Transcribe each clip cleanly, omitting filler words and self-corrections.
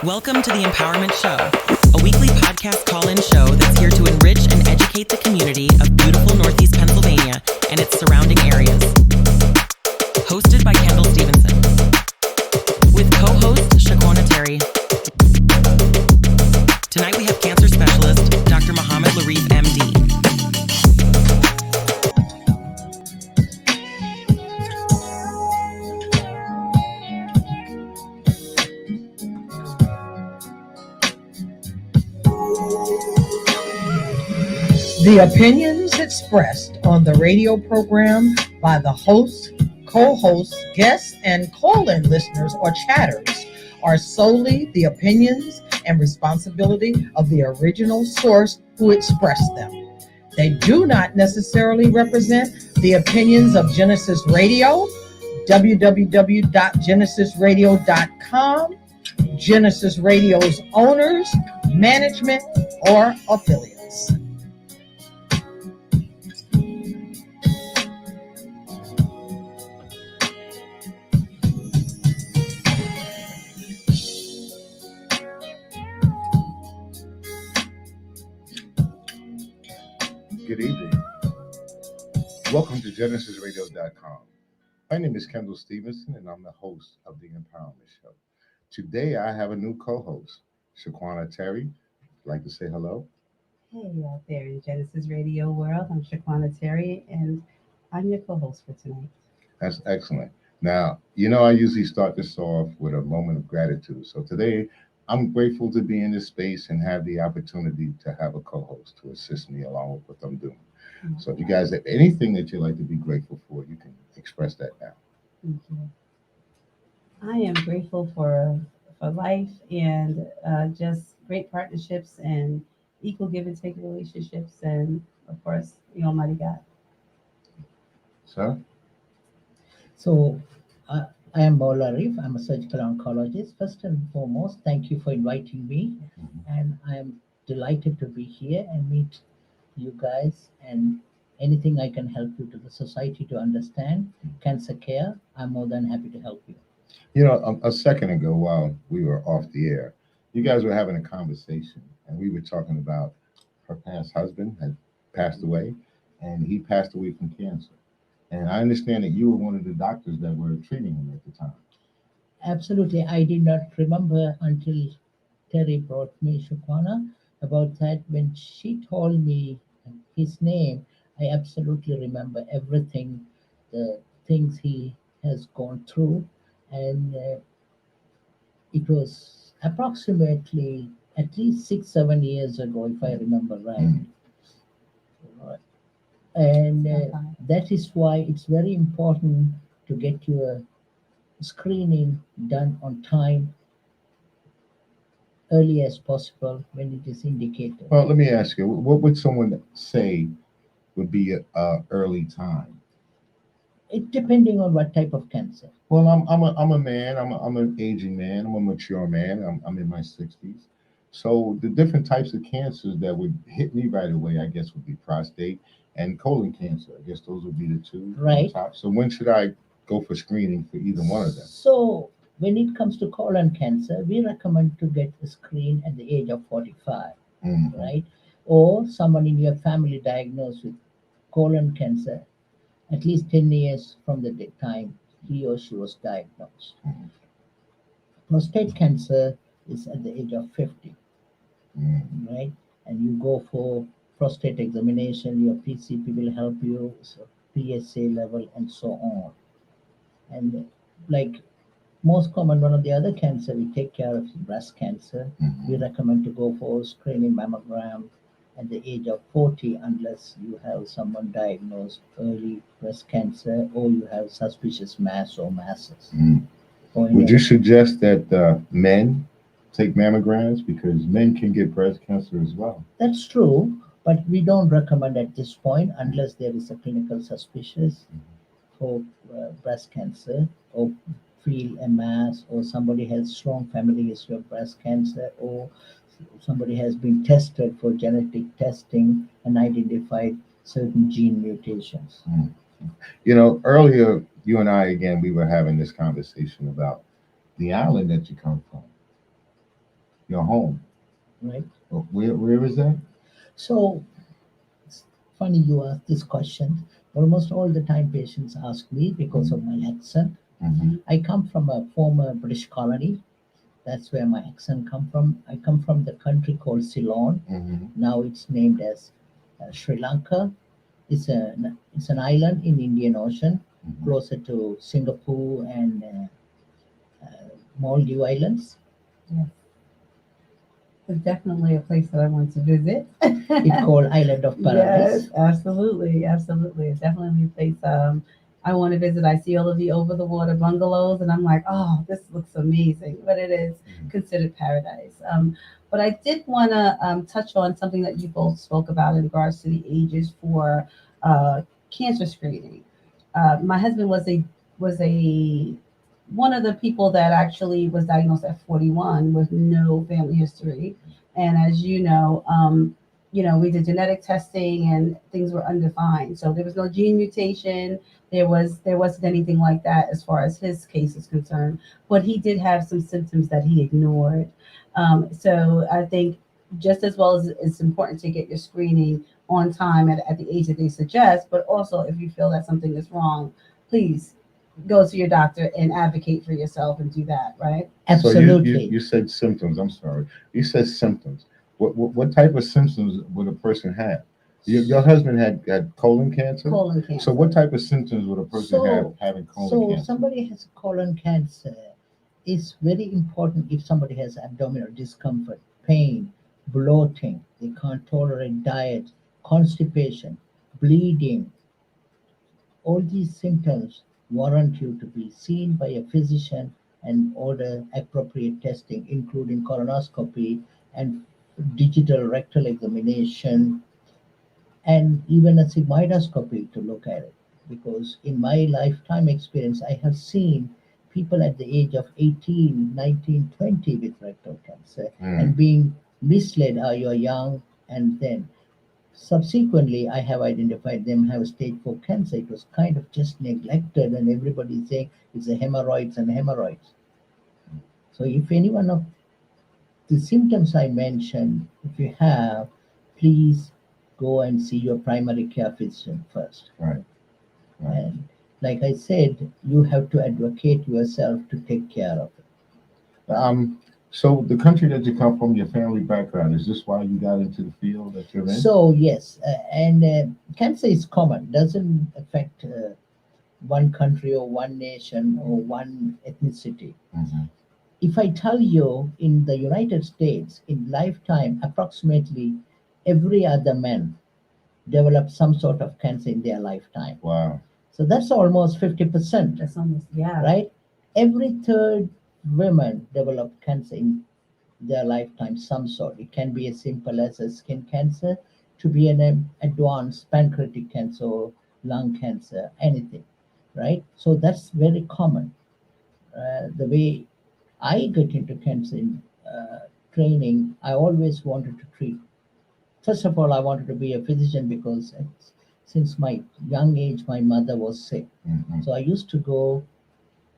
Welcome to the Empowerment Show, a weekly podcast call-in show that's here to enrich and educate the community of beautiful Northeast Pennsylvania and its surrounding areas. Hosted by Kendall Stevenson. With co-host Shaquana Terry. Tonight we have cancer specialist Dr. Mohamed Lareef, MD. The opinions expressed on the radio program by the host, co-hosts, guests, and call-in listeners or chatters are solely the opinions and responsibility of the original source who expressed them. They do not necessarily represent the opinions of Genesis Radio, www.genesisradio.com, Genesis Radio's owners, management, or affiliates. Good evening. Welcome to GenesisRadio.com. My name is Kendall Stevenson, and I'm the host of the Empowerment Show. Today, I have a new co-host, Shaquana Terry. I'd like to say hello. Hey out there in Genesis Radio world, I'm Shaquana Terry, and I'm your co-host for tonight. That's excellent. Now, I usually start this off with a moment of gratitude. So today, I'm grateful to be in this space and have the opportunity to have a co-host to assist me along with what I'm doing. Mm-hmm. So if you guys have anything that you'd like to be grateful for, you can express that now. Thank you. I am grateful for life and just great partnerships and equal give and take relationships, and of course, the Almighty God. Sir? So, I am Lareef. I'm a surgical oncologist. First and foremost, thank you for inviting me. And I am delighted to be here and meet you guys. And anything I can help you to the society to understand cancer care, I'm more than happy to help you. A second ago while we were off the air, you guys were having a conversation and we were talking about her past husband had passed away and he passed away from cancer. And I understand that you were one of the doctors that were treating him at the time. Absolutely. I did not remember until Terry brought me Shaquana about that. When she told me his name, I absolutely remember everything, the things he has gone through. And it was approximately at least 6-7 years ago, if I remember right. And that is why it's very important to get your screening done on time, early as possible when it is indicated. Well, let me ask you, what would someone say would be a early time? It depending on what type of cancer. Well, I'm a man. I'm an aging man. I'm a mature man. I'm in my 60s. So the different types of cancers that would hit me right away, I guess, would be prostate and colon cancer. I guess those would be the two. Right. Top. So when should I go for screening for either one of them? So when it comes to colon cancer, we recommend to get a screen at the age of 45, right? Or someone in your family diagnosed with colon cancer at least 10 years from the time he or she was diagnosed. Prostate cancer is at the age of 50, right? And you go for prostate examination, your PCP will help you, so PSA level, and so on. And like most common, one of the other cancer we take care of is breast cancer. We recommend to go for screening mammogram at the age of 40 unless you have someone diagnosed early breast cancer or you have suspicious mass or masses. Would you suggest that men take mammograms because men can get breast cancer as well? That's true, but we don't recommend at this point unless there is a clinical suspicious for breast cancer or feel a mass or somebody has strong family history of breast cancer or somebody has been tested for genetic testing and identified certain gene mutations. Earlier, you and I, again, we were having this conversation about the island that you come from. your home. right? Where is that? So it's funny you ask this question. Almost all the time patients ask me because of my accent. Mm-hmm. I come from a former British colony. That's where my accent come from. I come from the country called Ceylon. Mm-hmm. Now it's named as Sri Lanka. It's an island in Indian Ocean, Mm-hmm. closer to Singapore and Maldives Islands. Yes, it's definitely a place that I want to visit. It's called Island of Yes, Paradise. absolutely, absolutely. It's definitely a place I want to visit. I see all of the over the water bungalows, and I'm like, oh, this looks amazing. But it is Mhm. considered paradise. But I did want to touch on something that you both spoke about in regards to the ages for cancer screening. My husband was a one of the people that actually was diagnosed at 41 with no family history, and as you know, we did genetic testing and things were undefined. So there was no gene mutation. There wasn't anything like that as far as his case is concerned. But he did have some symptoms that he ignored. So I think just as well as it's important to get your screening on time at the age that they suggest, but also if you feel that something is wrong, please go to your doctor and advocate for yourself and do that, right? So you Absolutely. said symptoms. I'm sorry. You said symptoms. What type of symptoms would a person have? Your husband had colon cancer. Colon cancer. So what type of symptoms would a person have So, having colon so cancer? somebody has colon cancer. It's very important if somebody has abdominal discomfort, pain, bloating, they can't tolerate diet, constipation, bleeding. All these symptoms warrant you to be seen by a physician and order appropriate testing, including colonoscopy and digital rectal examination and even a sigmoidoscopy to look at it. Because in my lifetime experience, I have seen people at the age of 18, 19, 20 with rectal cancer Mm. and being misled, you're young, and then subsequently I have identified them have stage 4 cancer. It was kind of just neglected, and everybody saying it's a hemorrhoids and hemorrhoids. So if any one of the symptoms I mentioned, if you have, please go and see your primary care physician first. Right. Right. And like I said, you have to advocate yourself to take care of it. So the country that you come from, your family background, is this why you got into the field that you're in? So yes, and cancer is common, doesn't affect one country or one nation or one ethnicity. Mm-hmm. If I tell you in the United States, in lifetime, approximately every other man develop some sort of cancer in their lifetime. Wow. So that's almost 50%, That's almost, yeah. right? Every third woman develop cancer in their lifetime, some sort. It can be as simple as a skin cancer to be an advanced pancreatic cancer or lung cancer, anything, right? So that's very common. The way I got into cancer training, I always wanted to treat. First of all, I wanted to be a physician because since my young age, my mother was sick. Mm-hmm. So I used to go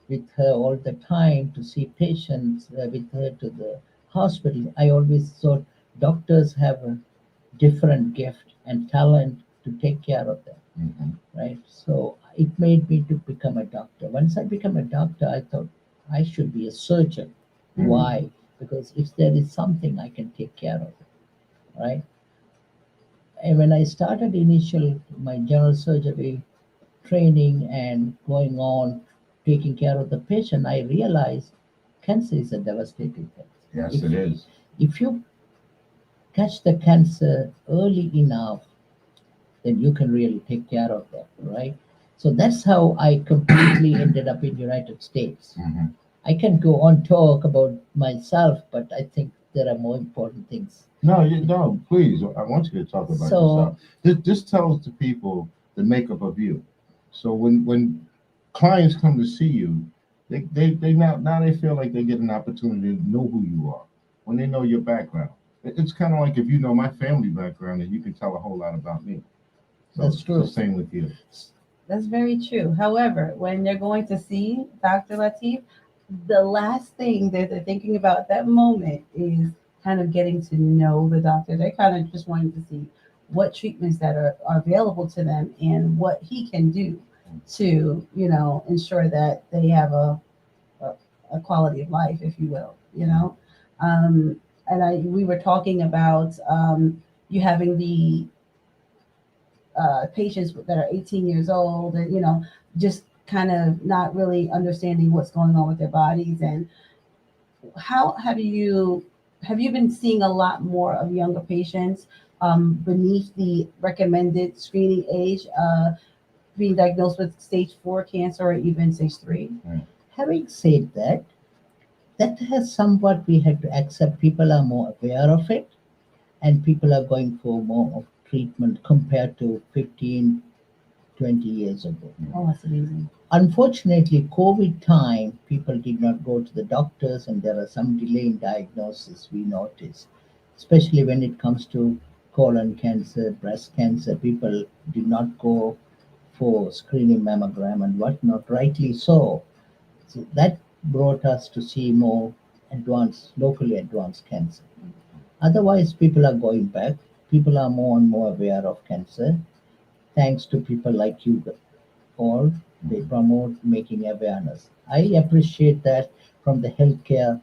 with her all the time to see patients with her to the hospital. I always thought doctors have a different gift and talent to take care of them, Mm-hmm. right? So it made me to become a doctor. Once I became a doctor, I thought I should be a surgeon. Mm-hmm. Why? Because if there is something, I can take care of it, right? And when I started initial my general surgery training and going on taking care of the patient, I realized cancer is a devastating thing. Yes, If, it is. if you catch the cancer early enough, then you can really take care of them, right? So that's how I completely ended up in United States. Mm-hmm. I can go on talk about myself, but I think there are more important things. No, please. I want you to talk about So yourself. This tells the people the makeup of you. So when clients come to see you, they now they feel like they get an opportunity to know who you are when they know your background. It's kind of like if you know my family background, and you can tell a whole lot about me. So that's it's true. the same with you. That's very true. However, when you're going to see Dr. Lateef, the last thing that they're thinking about at that moment is kind of getting to know the doctor. They're kind of just wanting to see what treatments that are available to them and what he can do to, ensure that they have a, a quality of life, if you will, and we were talking about you having the patients that are 18 years old and, just kind of not really understanding what's going on with their bodies. And how have you been seeing a lot more of younger patients beneath the recommended screening age being diagnosed with stage 4 cancer or even stage 3? Having said that, that has somewhat we have to accept. People are more aware of it, and people are going for more of treatment compared to 15, 20 years ago. Oh, that's amazing. Unfortunately, COVID time, people did not go to the doctors, and there are some delay in diagnosis we noticed, especially when it comes to colon cancer, breast cancer. People did not go for screening mammogram and whatnot, rightly so. So that brought us to see more advanced, locally advanced cancer. Otherwise, people are going back. People are more and more aware of cancer, thanks to people like you all. They promote making awareness. I appreciate that from the healthcare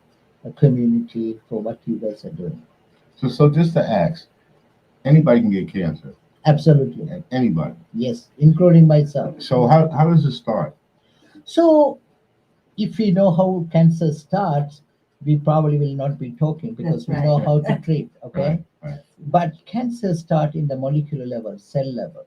community for what you guys are doing. So just to ask, anybody can get cancer. Absolutely. Anybody. Yes, including myself. So how does it start? So if we know how cancer starts, we probably will not be talking because That's we right. know how to treat. Okay. Right. But cancer start in the molecular level, cell level,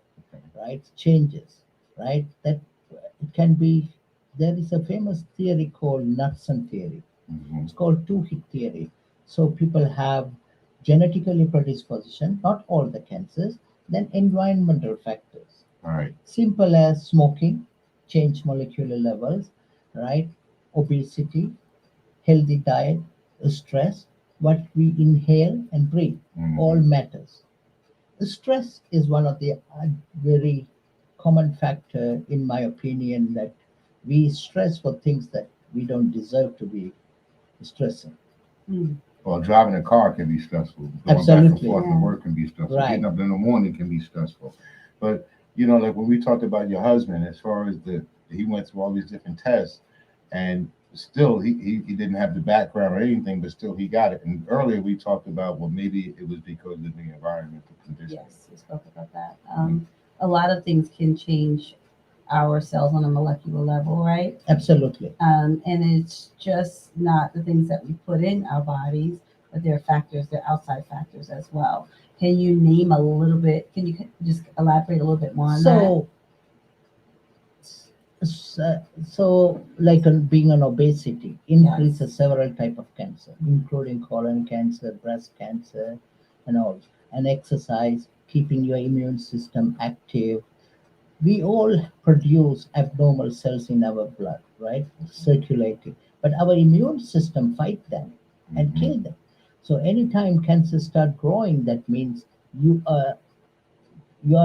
right? Changes, right? That it can be. There is a famous theory called Knudsen theory. Mm-hmm. It's called two-hit theory. So people have genetically predisposition, not all the cancers, then environmental factors. All right. Simple as smoking, change molecular levels, right? Obesity, healthy diet, stress, what we inhale and breathe, all matters. Stress is one of the very common factor, in my opinion, that we stress for things that we don't deserve to be stressing. Mm. Well, driving a car can be stressful. Going back and Absolutely. forth to Yeah. work can be stressful. Right. Getting up in the morning can be stressful. But like when we talked about your husband, as far as he went through all these different tests, and still he didn't have the background or anything, but still he got it. And earlier we talked about, well, maybe it was because of the environmental conditions. Yes, we spoke about that. A lot of things can change our cells on a molecular level, right? Absolutely. And it's just not the things that we put in our bodies, but there are factors, there are outside factors as well. Can you name a little bit? Can you just elaborate a little bit more on that? So like being an obesity increases Yes. several type of cancer, including colon cancer, breast cancer, and all. And exercise, keeping your immune system active. We all produce abnormal cells in our blood, right? Circulating. But our immune system fight them and kill them. So anytime cancer start growing, that means you are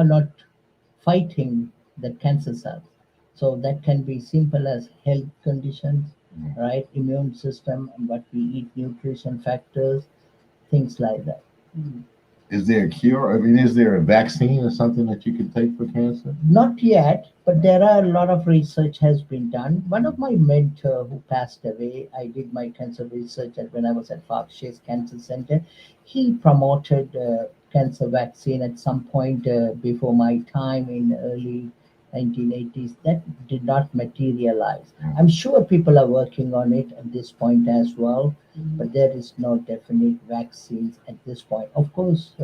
not fighting the cancer cells. So that can be simple as health conditions, right? Immune system, what we eat, nutrition factors, things like that. Mm. Is there a cure? I mean, is there a vaccine or something that you can take for cancer? Not yet, but there are a lot of research has been done. One of my mentor who passed away, I did my cancer research when I was at Berkshire's Cancer Center. He promoted cancer vaccine at some point before my time in early 1980s. That did not materialize. I'm sure people are working on it at this point as well, but there is no definite vaccines at this point. Of course,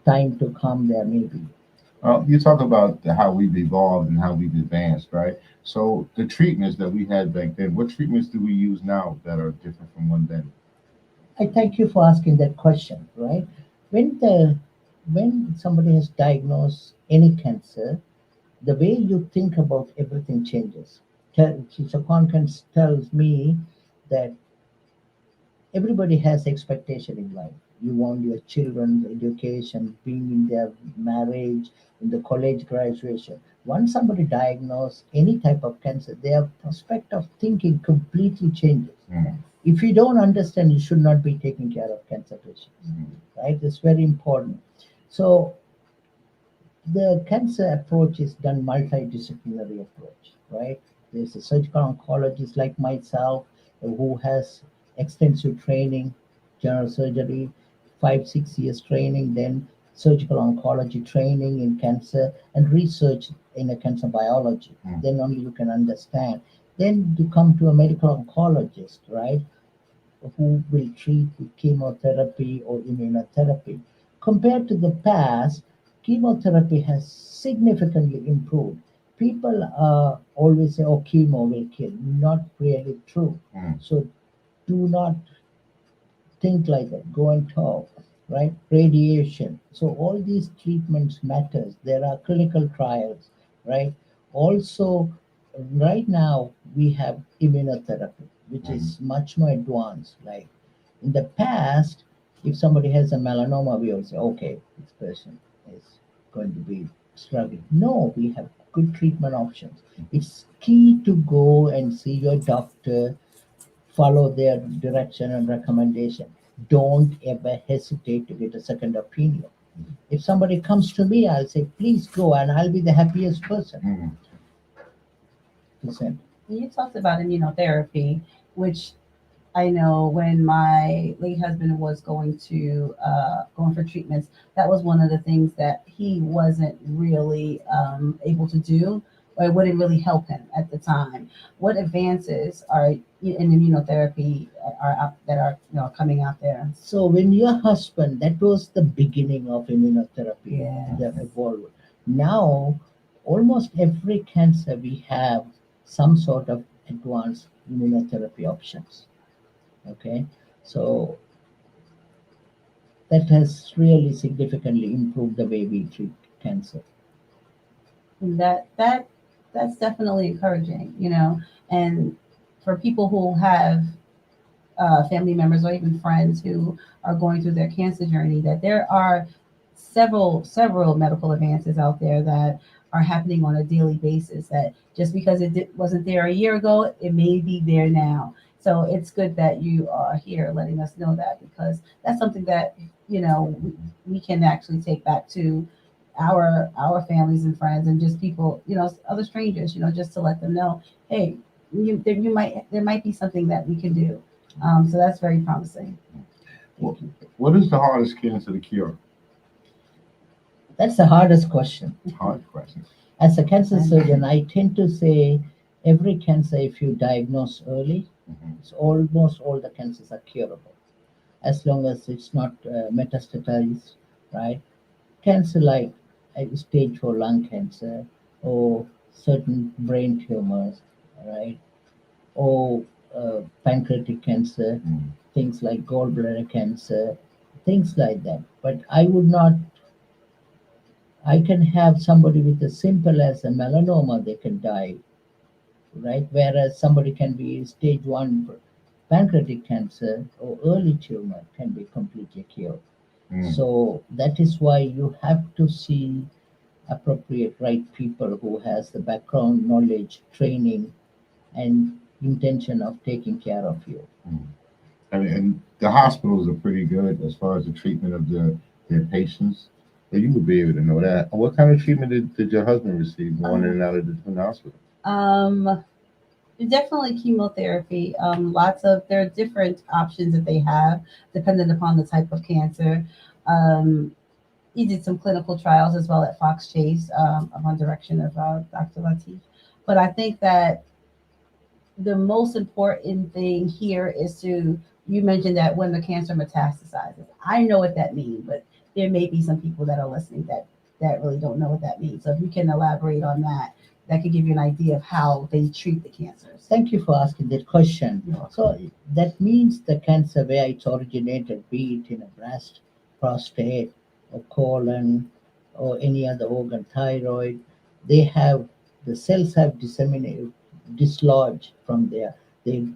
time to come there maybe. Well, you talk about how we've evolved and how we've advanced, right? So the treatments that we had back then, what treatments do we use now that are different from one then? I thank you for asking that question, right? When somebody has diagnosed any cancer, the way you think about everything changes. Shakan tells me that everybody has expectation in life. You want your children's education, being in their marriage, in the college graduation. Once somebody diagnosed any type of cancer, their prospect of thinking completely changes. Mm. If you don't understand, you should not be taking care of cancer patients, Mm. right? It's very important. So the cancer approach is done multidisciplinary approach, right? There's a surgical oncologist like myself who has extensive training, general surgery, 5 6 years training, then surgical oncology training in cancer and research in a cancer biology. Mm. Then only you can understand. Then you come to a medical oncologist, right? Who will treat with chemotherapy or immunotherapy. Compared to the past, chemotherapy has significantly improved. People always say, oh, chemo will kill. Not really true. Mm. So do not think like that. Go and talk, right? Radiation. So all these treatments matters. There are clinical trials, right? Also, right now we have immunotherapy, which Mm. is much more advanced. Like in the past, if somebody has a melanoma, we will say, okay, this person is going to be struggling. No, we have good treatment options. It's key to go and see your doctor, follow their direction and recommendation. Don't ever hesitate to get a second opinion. If somebody comes to me, I'll say, please go, and I'll be the happiest person Mm. to send. You talked about immunotherapy, which I know when my late husband was going for treatments, that was one of the things that he wasn't really able to do, or it wouldn't really help him at the time. What advances are in immunotherapy are out, that are coming out there? So when your husband, that was the beginning of immunotherapy, Yeah. the evolved. Now, almost every cancer we have some sort of advanced immunotherapy options. Okay, so that has really significantly improved the way we treat cancer. That's definitely encouraging, and for people who have family members or even friends who are going through their cancer journey, that there are several medical advances out there that are happening on a daily basis, that just because wasn't there a year ago, it may be there now. So it's good that you are here letting us know that, because that's something that we can actually take back to our families and friends, and just people, other strangers, just to let them know, hey, there might be something that we can do. So that's very promising. What, what is the hardest cancer to cure? That's the hardest question. Hard question. As a cancer surgeon, I tend to say every cancer, if you diagnose early, Mhm. it's almost all the cancers are curable, as long as it's not metastatized, right? Cancer like stage 4 lung cancer or certain brain tumors, right? Or pancreatic cancer, Mm. things like gallbladder cancer, things like that. But I would not, I can have somebody with as simple as a melanoma, they can die, right? Whereas somebody can be stage 1 pancreatic cancer or early tumor can be completely cured. Mm. So that is why you have to see appropriate right people who has the background knowledge, training, and intention of taking care of you. Mm. And the hospitals are pretty good as far as the treatment of their patients. So you would be able to know that. What kind of treatment did your husband receive going in and out of the hospital? Um, Definitely chemotherapy. There are different options that they have depending upon the type of cancer. Um, he did some clinical trials as well at Fox Chase, upon direction of Dr. Lateef. But I think that the most important thing here is you mentioned that when the cancer metastasizes. I know what that means, but there may be some people that are listening that really don't know what that means. So if you can elaborate on that, that could give you an idea of how they treat the cancers. Thank you for asking that question. Yeah. So that means the cancer where it's originated, be it in a breast, prostate, or colon, or any other organ, thyroid, they have the cells have disseminated, dislodged from there. They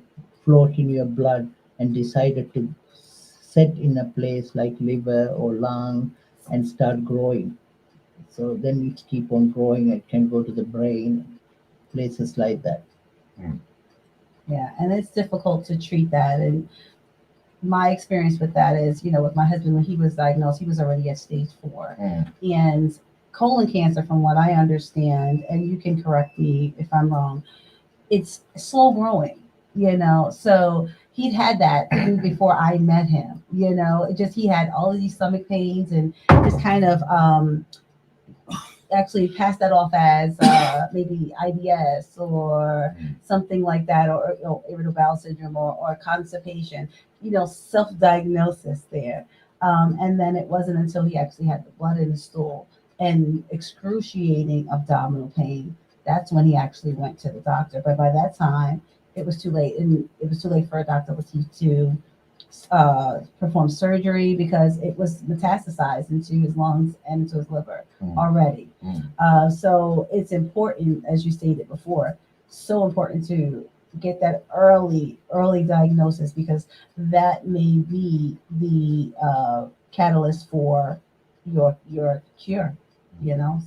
float in your blood, and decided to set in a place like liver or lung and start growing. So then it keep on growing. It can go to the brain, places like that. Mm, Yeah, and it's difficult to treat that. And my experience with that is, with my husband, when he was diagnosed, he was already at stage 4. mm, And colon cancer, from what I understand, and you can correct me if I'm wrong, it's slow growing, So he'd had that even before I met him, It just he had all of these stomach pains and just kind of actually pass that off as maybe IBS or mm. something like that, or irritable bowel syndrome or constipation, self-diagnosis there. And then it wasn't until he actually had the blood in the stool and excruciating abdominal pain, that's when he actually went to the doctor. But by that time, it was too late, and it was too late for a doctor to perform surgery because it was metastasized into his lungs and into his liver Mm, already. mm. So it's important, as you stated before, so important to get that early diagnosis because that may be the catalyst for your cure.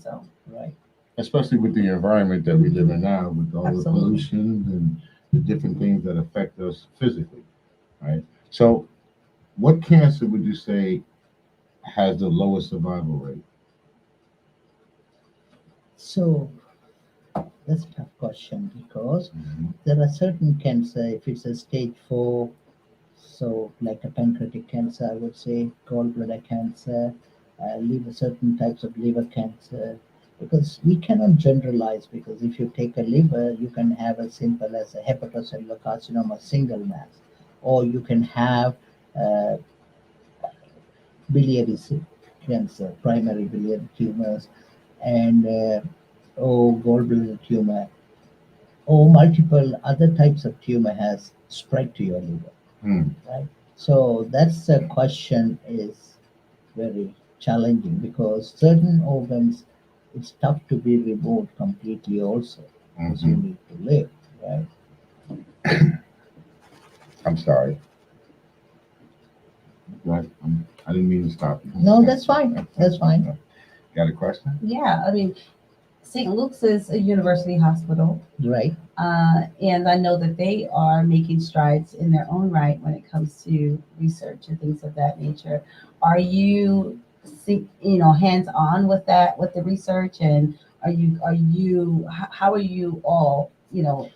So Right. Especially with the environment that we live in now, with all the Absolutely. pollution and the different things that affect us physically, right? So, what cancer would you say has the lowest survival rate? So that's a tough question because Mhm. there are certain cancer, if it's a stage 4, so like a pancreatic cancer, I would say gallbladder cancer, liver, certain types of liver cancer, because we cannot generalize. Because if you take a liver, you can have as simple as a hepatocellular carcinoma, single mass, or you can have uh, biliary cancer, primary biliary tumors, and or gallbladder tumor, or multiple other types of tumor has spread to your liver, Hmm. right? So that's the question is very challenging because certain organs it's tough to be removed completely also because you Mhm. need to live, right? I'm sorry. Right. I didn't mean to stop you. No, that's fine. That's fine. Got a question? yeah, I mean, St. Luke's is a university hospital. Right. And I know that they are making strides in their own right when it comes to research and things of that nature. Are you, hands on with that, with the research, and how are you all,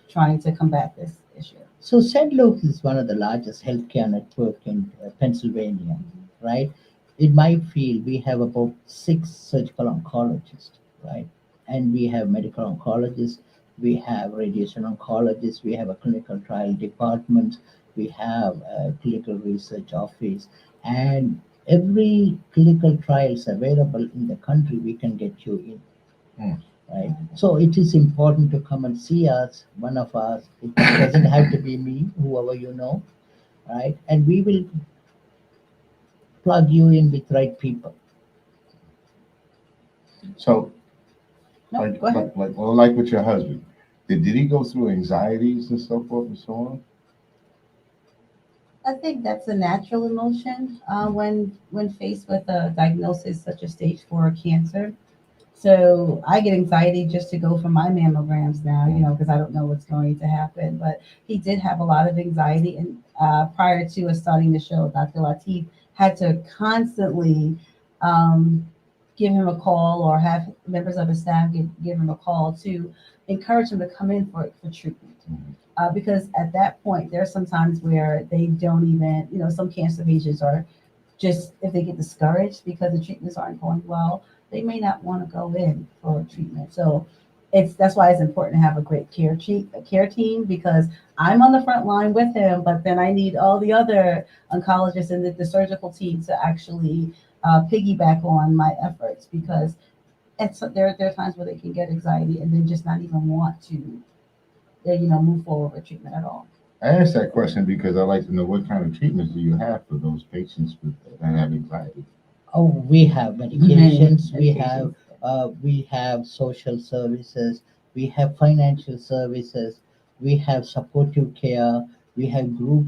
trying to combat this issue? So St. Luke's is one of the largest healthcare network in Pennsylvania, right? In my field, we have about 6 surgical oncologists, right? And we have medical oncologists, we have radiation oncologists, we have a clinical trial department, we have a clinical research office, and every clinical trials available in the country, we can get you in, Hmm. right? So it is important to come and see us, one of us. It doesn't have to be me, whoever you know, right? And we will plug you in with right people. So, No, go ahead. well, like with your husband, did he go through anxieties and so forth and so on? I think that's a natural emotion when faced with a diagnosis such as stage 4 cancer. So I get anxiety just to go for my mammograms now, because I don't know what's going to happen. But he did have a lot of anxiety, and prior to us starting the show, Dr. Lateef had to constantly um, give him a call or have members of his staff give him a call to encourage him to come in for treatment. Mhm. Because at that point, there's some times where they don't even, some cancer patients are just, if they get discouraged because the treatments aren't going well, they may not want to go in for treatment. So that's why it's important to have a great care team because I'm on the front line with him, but then I need all the other oncologists and the surgical team to actually piggyback on my efforts because there are times where they can get anxiety and then just not even want to move forward with treatment at all. I asked that question because I like to know what kind of treatments do you have for those patients that have anxiety? Oh, we have medications, Medications. we have social services, we have financial services, we have supportive care, we have group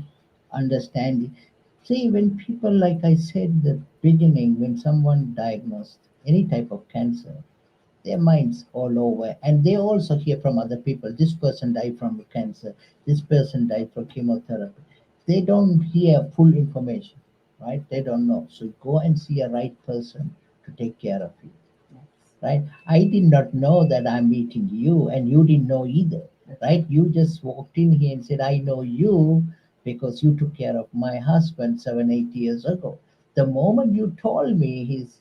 understanding. See, when people, like I said, the beginning, when someone diagnosed any type of cancer, their minds all over, and they also hear from other people. This person died from cancer. This person died from chemotherapy. They don't hear full information, right? They don't know. So go and see a right person to take care of you, right? I did not know that I'm meeting you, and you didn't know either, right? You just walked in here and said, I know you because you took care of my husband 7, 8 years ago. The moment you told me his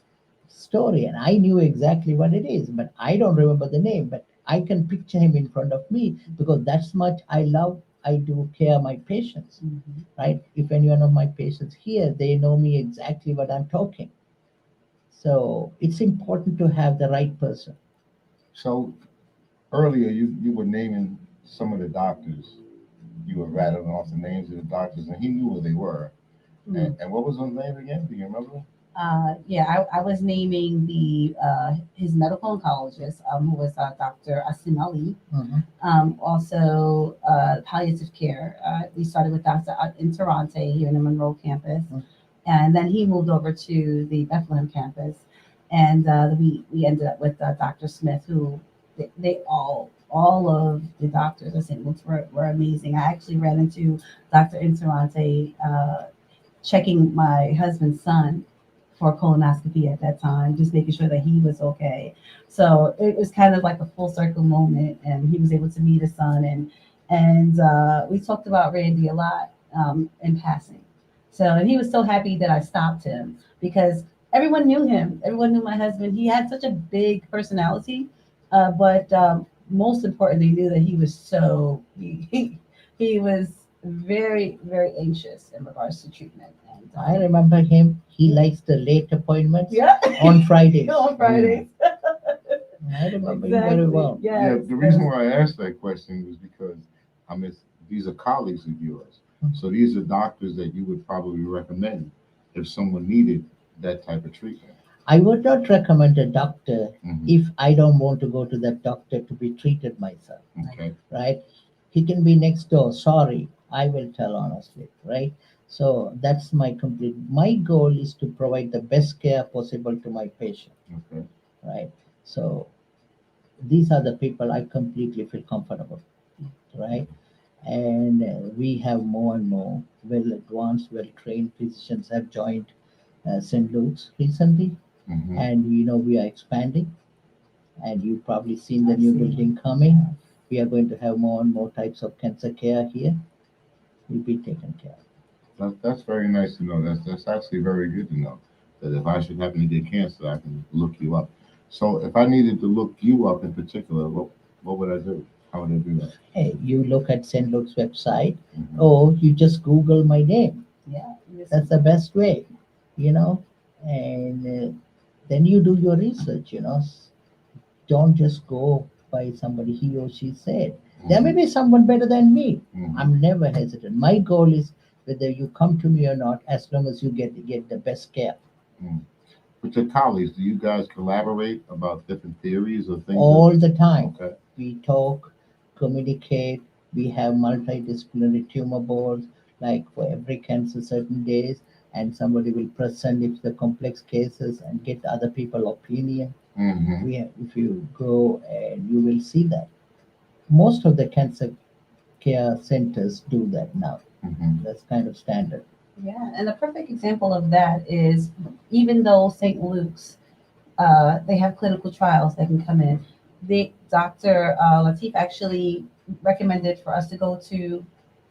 story, and I knew exactly what it is, but I don't remember the name, but I can picture him in front of me because that's much I love. I do care my patients, right? If any one of my patients here, they know me exactly what I'm talking. So it's important to have the right person. So earlier, you were naming some of the doctors. You were rattling off the names of the doctors, and he knew who they were. And what was those names again? Do you remember? Yeah, I was naming the his medical oncologist, who was Dr. Asim Ali. Mhm. Also, palliative care. We started with Dr. Interante here in the Monroe campus, and then he moved over to the Bethlehem campus, and we ended up with Dr. Smith, who they all of the doctors at St. Luke's were amazing. I actually ran into Dr. Interante checking my husband's son for colonoscopy at that time, just making sure that he was okay. So it was kind of like a full circle moment, and he was able to meet his son, and we talked about Randy a lot in passing. So, and he was so happy that I stopped him because everyone knew him. Everyone knew my husband. He had such a big personality, but most importantly, knew that he was he was very anxious in regards to treatment. And I remember him. He likes the late appointments yeah, on Fridays. on Fridays. I remember him very Exactly. well. Yeah, Yes. the reason why I asked that question was because I mean these are colleagues of yours, so these are doctors that you would probably recommend if someone needed that type of treatment. I would not recommend a doctor Hmm. if I don't want to go to that doctor to be treated myself, Okay. right? He can be next door. Sorry, I will tell honestly, right? So that's my goal is to provide the best care possible to my patient, Okay. right? So these are the people I completely feel comfortable, right? And we have more and more well advanced, well trained physicians have joined St. Luke's recently, Hmm. and we are expanding. And you've probably seen the I've new seen building coming. We are going to have more and more types of cancer care here. Will be taken care of. That's very nice to know. That's actually very good to know that if I should happen to get cancer, I can look you up. So if I needed to look you up in particular, what would I do? How would I do that? Hey, you look at St. Luke's website, Hmm. or you just Google my name. Yeah. That's the best way, you know. And then you do your research. Don't just go by somebody he or she said. There may Hmm. be someone better than me. Hmm. I'm never hesitant. My goal is whether you come to me or not, as long as you get the best care. Hmm. With your colleagues, do you guys collaborate about different theories or things that? All the time. Okay. We talk, communicate. We have multidisciplinary tumor boards, like for every cancer, certain days, and somebody will present if the complex cases and get other people opinion. Hmm. If you go and you will see that most of the cancer care centers do that now. Hmm. That's kind of standard. Yeah, and a perfect example of that is even though St. Luke's they have clinical trials that can come in. The Dr. Lateef actually recommended for us to go to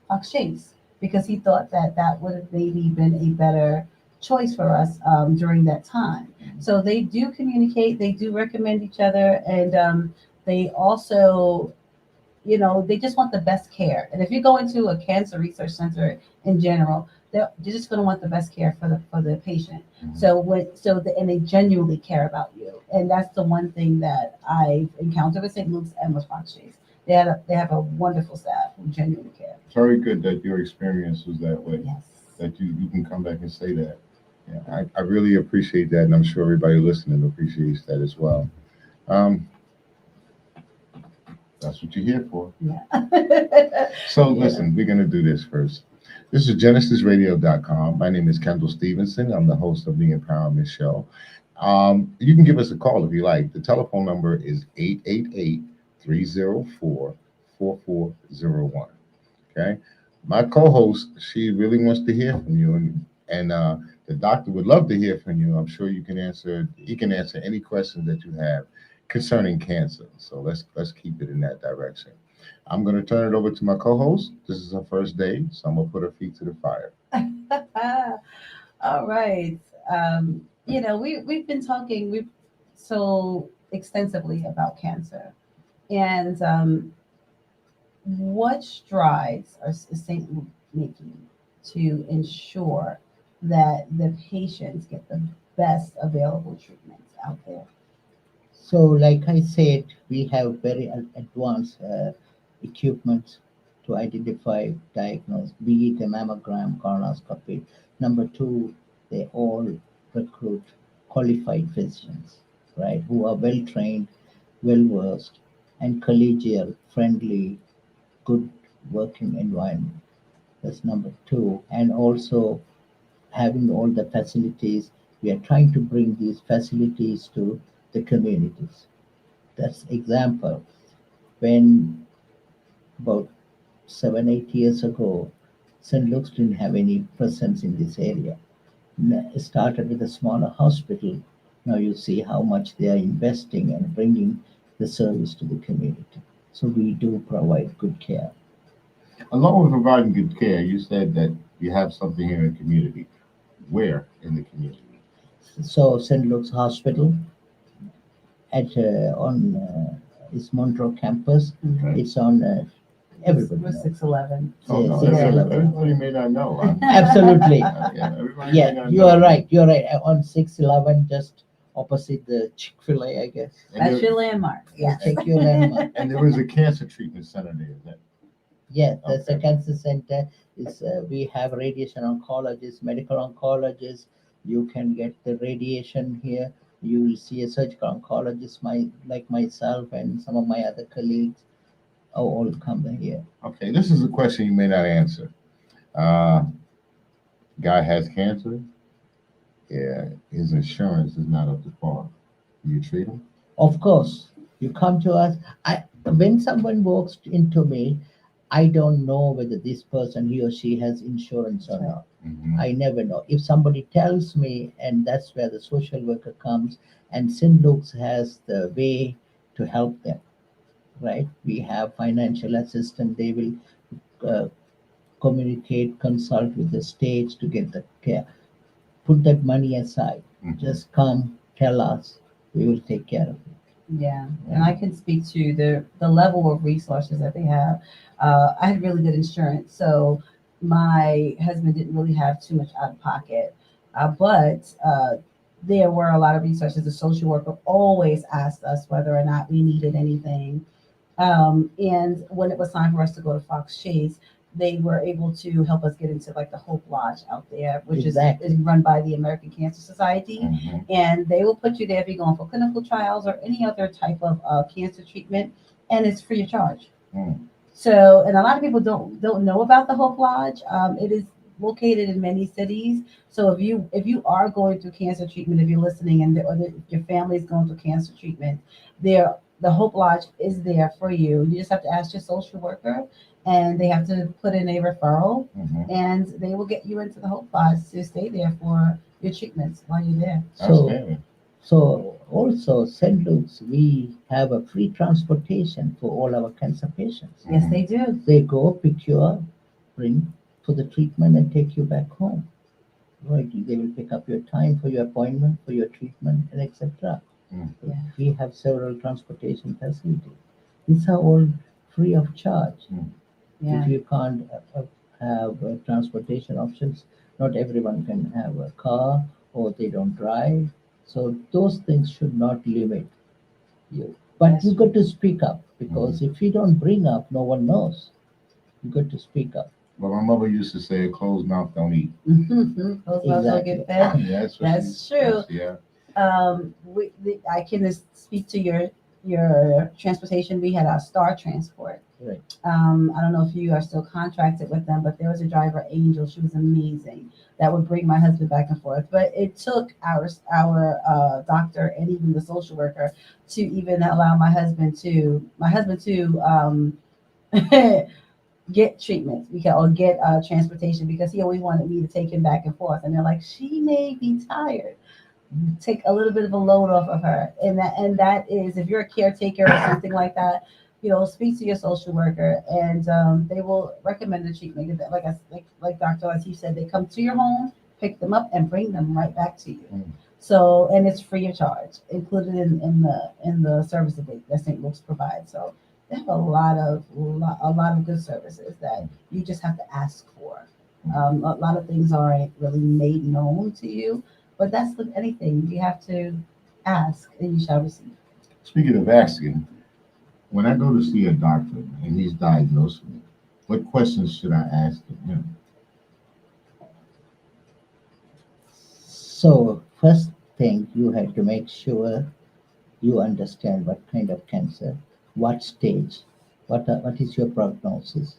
Fox Chase because he thought that that would have maybe been a better choice for us during that time. So they do communicate, they do recommend each other, and they also they just want the best care. And if you go into a cancer research center in general, they're just going to want the best care for the patient. So and they genuinely care about you. And that's the one thing that I've encountered with St. Luke's and with Fox Chase. They have a wonderful staff who genuinely care. Very good that your experience was that way. Yes. That you can come back and say that. Yeah, I really appreciate that, and I'm sure everybody listening appreciates that as well. Um, that's what you're here for. Yeah. So Yeah. listen, we're gonna do this first. This is GenesisRadio.com. My name is Kendall Stevenson. I'm the host of the Empowerment Show. You can give us a call if you like. The telephone number is 888-304-4401. Okay. My co-host, she really wants to hear from you, and the doctor would love to hear from you. I'm sure you can answer. He can answer any questions that you have concerning cancer. So let's keep it in that direction. I'm going to turn it over to my co-host. This is her first day, so I'm going to put her feet to the fire. All right. We've been talking so extensively about cancer, and what strides is St. Luke making to ensure that the patients get the best available treatments out there? So, like I said, we have very advanced equipment to identify, diagnose, be it a mammogram, colonoscopy. Number two, they all recruit qualified physicians, right, who are well trained, well versed, and collegial, friendly, good working environment. That's number two. And also having all the facilities, we are trying to bring these facilities to the communities. That's example. When about 7, 8 years ago, St. Luke's didn't have any presence in this area. It started with a smaller hospital. Now you see how much they are investing and bringing the service to the community. So we do provide good care. Along with providing good care, you said that you have something here in the community. Where in the community? So St. Luke's Hospital at on is Monroe campus. Okay. It's on everybody We're knows. 611. Oh, no, Yes, everybody may not know. Absolutely. Yeah, everybody may Yeah, not you know. are right. You're right. On 611, just opposite the Chick-fil-A, I guess. And That's there, your landmark. Yeah, Yes. check your landmark. and there is a cancer treatment center there. Is that Yes, that's the okay? cancer center. Is we have radiation oncologists, medical oncologists. You can get the radiation here. You will see a surgical oncologist, like myself and some of my other colleagues, all come here. Okay, this is a question you may not answer. Uh, Guy has cancer. Yeah, his insurance is not up to par. Do you treat him? Of course, you come to us. When someone walks into me, I don't know whether this person, he or she, has insurance or not. Mm-hmm. I never know. If somebody tells me, and that's where the social worker comes, and St. Luke's has the way to help them, right? We have financial assistance. They will uh, communicate, consult with the states to get the care. Put that money aside. Mm-hmm. Just come, tell us. We will take care of it. Yeah, and I can speak to the level of resources that they have. I had really good insurance, so my husband didn't really have too much out of pocket, but there were a lot of resources. The social worker always asked us whether or not we needed anything, and when it was time for us to go to Fox Chase, they were able to help us get into like the Hope Lodge out there, which Exactly. is run by the American Cancer Society. Mm-hmm. And they will put you there if you're going for clinical trials or any other type of cancer treatment, and it's free of charge. Mm. So, and a lot of people don't know about the Hope Lodge. It is located in many cities. So if you are going through cancer treatment, if you're listening, and if your family is going through cancer treatment, there the Hope Lodge is there for you. You just have to ask your social worker, and they have to put in a referral, Mm-hmm. and they will get you into the Hope Lodge to stay there for your treatments while you're there. So, Outstanding. so also St. Luke's, we have a free transportation for all our cancer patients. Yes, they do. They go pick you up, bring for the treatment, and take you back home. Right? They will pick up your time for your appointment, for your treatment, and etc. Mm. Yeah. We have several transportation facilities. These are all free of charge. Yeah. If you can't have transportation options, not everyone can have a car or they don't drive. So those things should not limit you. But Yes. you got to speak up, because if you don't bring up, no one knows. You got to speak up. Well, my mother used to say, "A closed mouth don't eat." Those mouths don't get fed. Yeah, that's what That's true. Yeah. I can just speak to your transportation. We had our Star Transport, Right. I don't know if you are still contracted with them, but there was a driver, Angel. She was amazing. That would bring my husband back and forth. But it took our doctor and even the social worker to even allow my husband to get treatment because or get transportation because he always wanted me to take him back and forth. And they're like, she may be tired. Take a little bit of a load off of her, and that is if you're a caretaker or something like that, speak to your social worker, and they will recommend the treatment. Like Dr. Latif said, they come to your home, pick them up, and bring them right back to you. Mm. So, and it's free of charge, included in the service that St. Luke's provides. So they have a lot of good services that you just have to ask for. A lot of things aren't really made known to you, but that's with anything. You have to ask and you shall receive. Speaking of asking, when I go to see a doctor and he's diagnosing me, what questions should I ask him? So first thing, you have to make sure you understand what kind of cancer, what stage, what is your prognosis.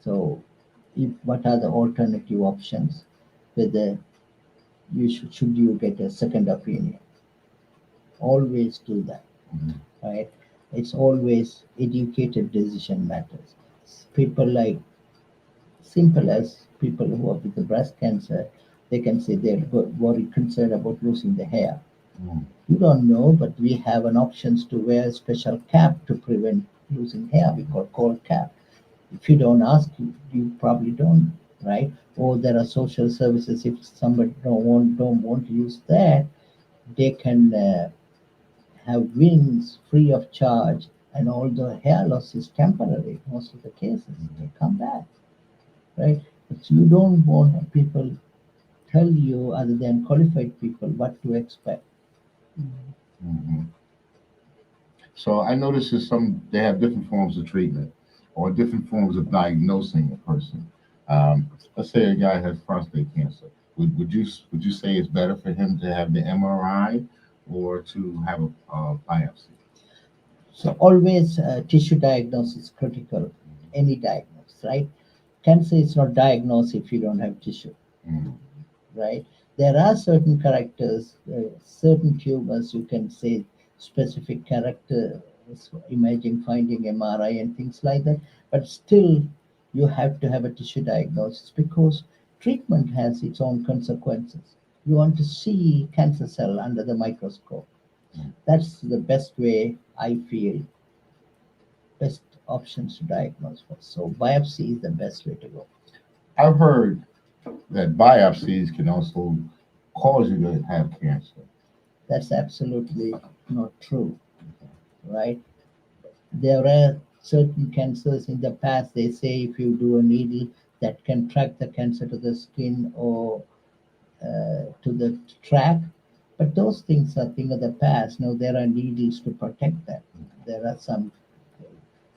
So what are the alternative options, whether should you get a second opinion. Always do that, Mhm. right? It's always educated decision matters. People like simple as people who are with the breast cancer, they can say they're worried, concerned about losing the hair. Mm. You don't know, but we have an options to wear a special cap to prevent losing hair. We call cold cap. If you don't ask, you probably don't, right? Or there are social services. If somebody don't want to use that, they can have wings free of charge. And although hair loss is temporary, most of the cases they come back, right? But you don't want people tell you other than qualified people what to expect. Mhm. So I notice that they have different forms of treatment or different forms of diagnosing a person. Let's say a guy has prostate cancer. Would you say it's better for him to have the MRI or to have a biopsy? So always tissue diagnosis is critical. Any diagnosis, right? Cancer is not diagnosed if you don't have tissue, Mm. right? There are certain characters, certain tumors you can say specific character, imaging, finding MRI and things like that. But still, you have to have a tissue diagnosis because treatment has its own consequences. You want to see cancer cell under the microscope. Mm. That's the best way I feel, best options to diagnose for. So biopsy is the best way to go. I've heard that biopsies can also cause you to have cancer. That's absolutely not true, right? There are certain cancers in the past. They say if you do a needle that can track the cancer to the skin or to the track, but those things are thing of the past. Now there are needles to protect them. There are some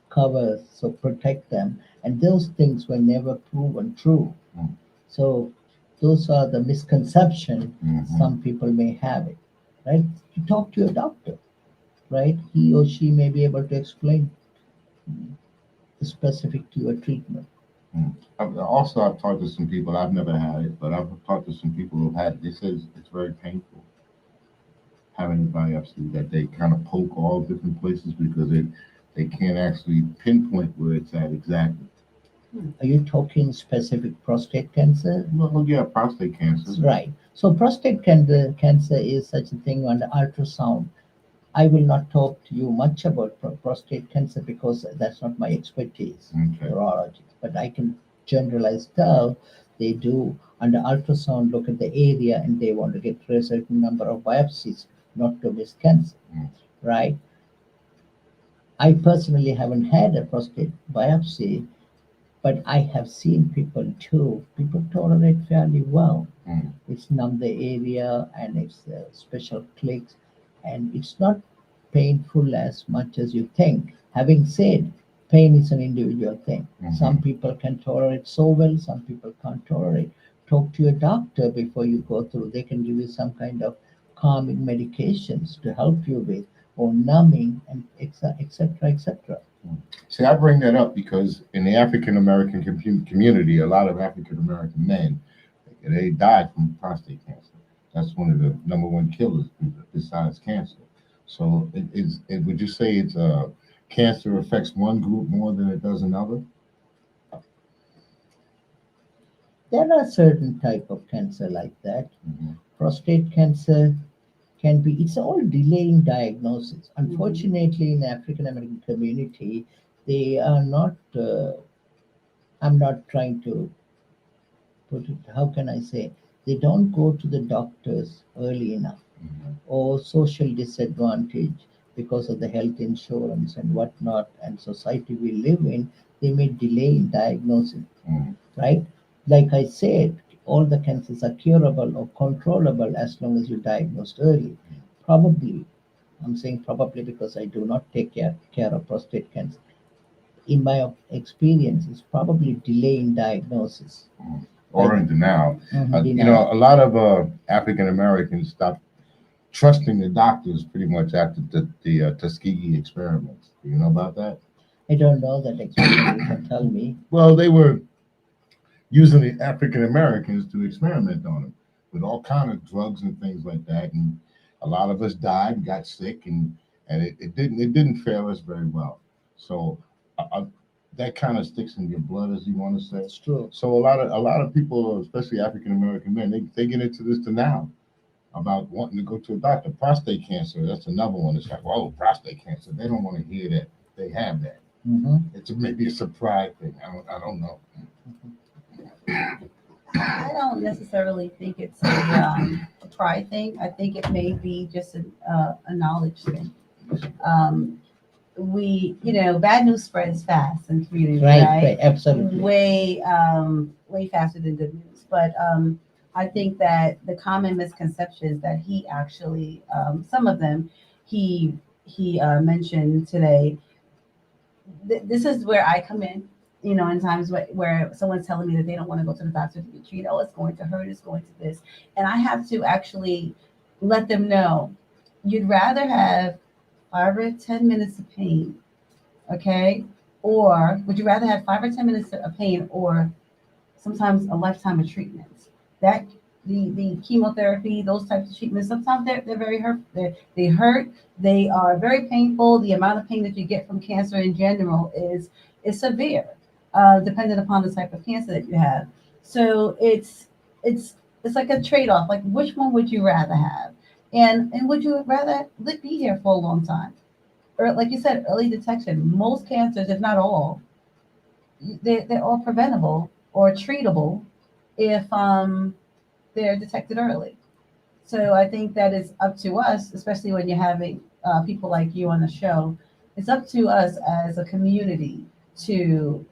covers so protect them, and those things were never proven true. Mm. So those are the misconception Mhm. some people may have it, right? You talk to your doctor, right? He or she may be able to explain specific to your treatment. Mm. I've talked to some people. I've never had it, but I've talked to some people who've had it. They say it's very painful having a biopsy. That they kind of poke all different places because they can't actually pinpoint where it's at exactly. Are you talking specific prostate cancer? Well, yeah, prostate cancer. Right. So prostate cancer is such a thing on the ultrasound. I will not talk to you much about prostate cancer because that's not my expertise, Okay. urology. But I can generalize tell they do under ultrasound look at the area and they want to get a certain number of biopsies not to miss cancer, Mm. right? I personally haven't had a prostate biopsy, but I have seen people too. People tolerate fairly well. Mm. It's numb the area and it's special clicks, and it's not painful as much as you think. Having said, pain is an individual thing. Some Mhm. people can tolerate so well, some people can't tolerate. Talk to your doctor before you go through. They can give you some kind of calming medications to help you with, or numbing, and etc. etc. See, I bring that up because in the African American community, a lot of African American men, they died from prostate cancer. That's one of the number one killers besides cancer. So, would you say it's cancer affects one group more than it does another? There are certain type of cancer like that. Hmm. Prostate cancer can be, it's all delaying diagnosis. Unfortunately, in the African American community, they are not, I'm not trying to put it, how can I say, they don't go to the doctors early enough, Hmm. or social disadvantage because of the health insurance and whatnot and society we live in, they may delay in diagnosis, Hmm. right? Like I said, all the cancers are curable or controllable as long as you diagnosed early. Probably, I'm saying probably because I do not take care of prostate cancer. In my experience, it's probably delay in diagnosis. Or Like, in denial. denial. A lot of African Americans stop trusting the doctors pretty much after the Tuskegee experiments. Do you know about that? I don't know that experiment. You can tell me. Well, they were using the African Americans to experiment on them with all kind of drugs and things like that, and a lot of us died, got sick, and it didn't fare us very well. So that kind of sticks in your blood, as you want to say. It's true. So a lot of people, especially African American men, they get into this denial about wanting to go to a doctor. Prostate cancer, that's another one. It's like, oh, prostate cancer. They don't want to hear that they have that. Hmm. It's maybe a surprise thing. I don't know. I don't necessarily think it's a pride thing. I think it may be just a knowledge thing. Um, bad news spreads fast in the community, Right, right? right, absolutely. Way faster than good news. But I think that the common misconceptions that he actually, some of them, he mentioned today. This is where I come in. In times where someone's telling me that they don't want to go to the doctor to get treated, oh, it's going to hurt, it's going to this, and I have to actually let them know you'd rather have 5 or 10 minutes of pain, okay? Or would you rather have 5 or 10 minutes of pain or sometimes a lifetime of treatments? That the chemotherapy, those types of treatments, sometimes they're very hurt. They hurt. They are very painful. The amount of pain that you get from cancer in general is severe, depending upon the type of cancer that you have. So it's like a trade off. Like which one would you rather have? And would you rather be here for a long time? Or like you said, early detection. Most cancers, if not all, they're all preventable or treatable if they're detected early. So I think that it's up to us, especially when you're having people like you on the show. It's up to us as a community to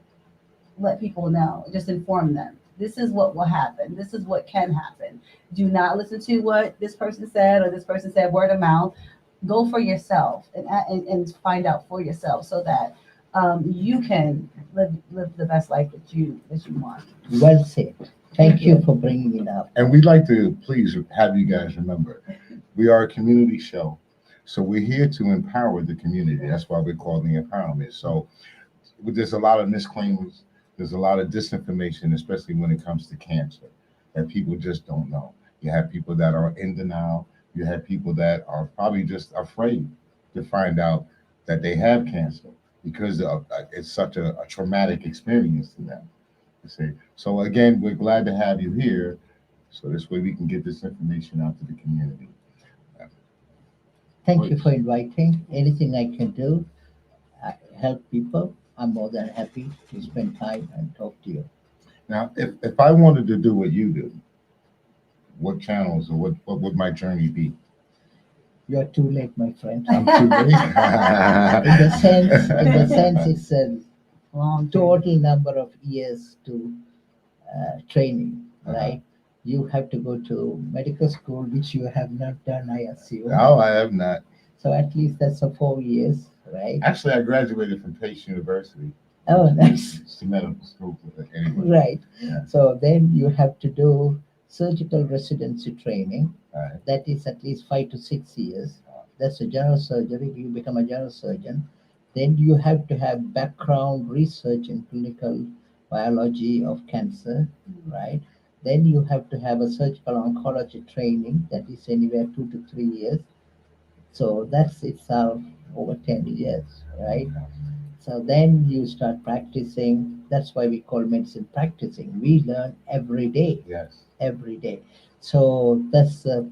let people know, just inform them. This is what will happen. This is what can happen. Do not listen to what this person said or this person said word of mouth. Go for yourself and find out for yourself so that you can live the best life that you want. Well said. Thank you for bringing it up. And we'd like to please have you guys remember, we are a community show. So we're here to empower the community. That's why we call the empowerment. So there's a lot of misclaimers. There's a lot of disinformation, especially when it comes to cancer, that people just don't know. You have people that are in denial. You have people that are probably just afraid to find out that they have cancer because it's such a traumatic experience to them. You see. So again, we're glad to have you here. So this way we can get this information out to the community. Thank you for inviting. Anything I can do, help people, I'm more than happy to spend time and talk to you. Now, if I wanted to do what you do, what channels or what would my journey be? You're too late, my friend. I'm too late. In the sense, it's a Long total number of years to training, Uh-huh. right? You have to go to medical school, which you have not done, I assume. No, I have not. So at least that's a 4 years, right? Actually, I graduated from Pace University. Oh, nice. It's a medical school, anyway. Right. Yeah. So then you have to do surgical residency training. All right. That is at least 5 to 6 years. That's a general surgery. You become a general surgeon. Then you have to have background research in clinical biology of cancer, right? Then you have to have a surgical oncology training that is anywhere 2 to 3 years. So that's itself over 10 years, right? So then you start practicing. That's why we call medicine practicing. We learn every day, Yes. every day. So that's the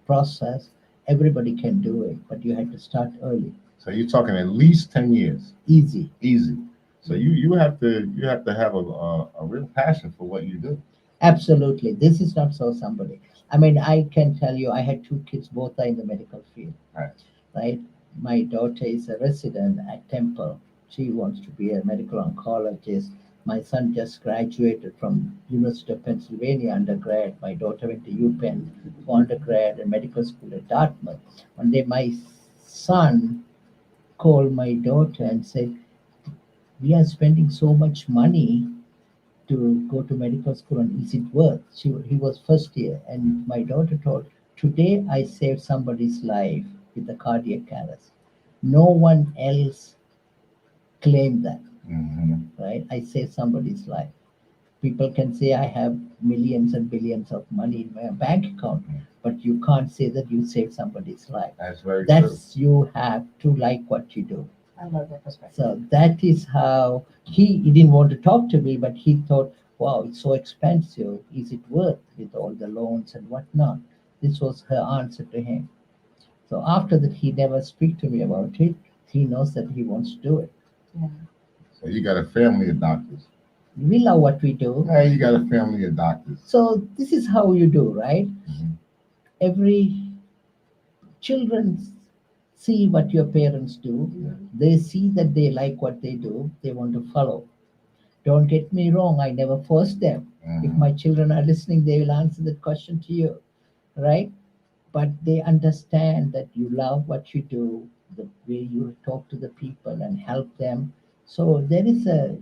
process. Everybody can do it, but you have to start early. So you're talking at least 10 years. Easy. Easy. So you have to have a real passion for what you do. Absolutely. This is not so somebody. I mean, I can tell you, I had two kids, both are in the medical field, Right. right? My daughter is a resident at Temple. She wants to be a medical oncologist. My son just graduated from University of Pennsylvania undergrad. My daughter went to UPenn for undergrad and medical school at Dartmouth. One day, my son called my daughter and said, "We are spending so much money to go to medical school and is it worth?" He was first year, and my daughter told, "Today I saved somebody's life with a cardiac arrest. No one else claimed that, Hmm. right? I saved somebody's life. People can say I have millions and billions of money in my bank account, but you can't say that you saved somebody's life. That's very true. That's you have to like what you do." I love that perspective. So that is how he didn't want to talk to me, but he thought, wow, it's so expensive. Is it worth with all the loans and whatnot? This was her answer to him. So after that, he never speak to me about it. He knows that he wants to do it. Yeah. So you got a family of doctors. We love what we do. Yeah, you got a family of doctors. So this is how you do, right? Mhm. Every children see what your parents do. Yeah. They see that they like what they do. They want to follow. Don't get me wrong, I never force them. If Mhm. my children are listening, they will answer that question to you, right? But they understand that you love what you do, the way you talk to the people and help them. So there is a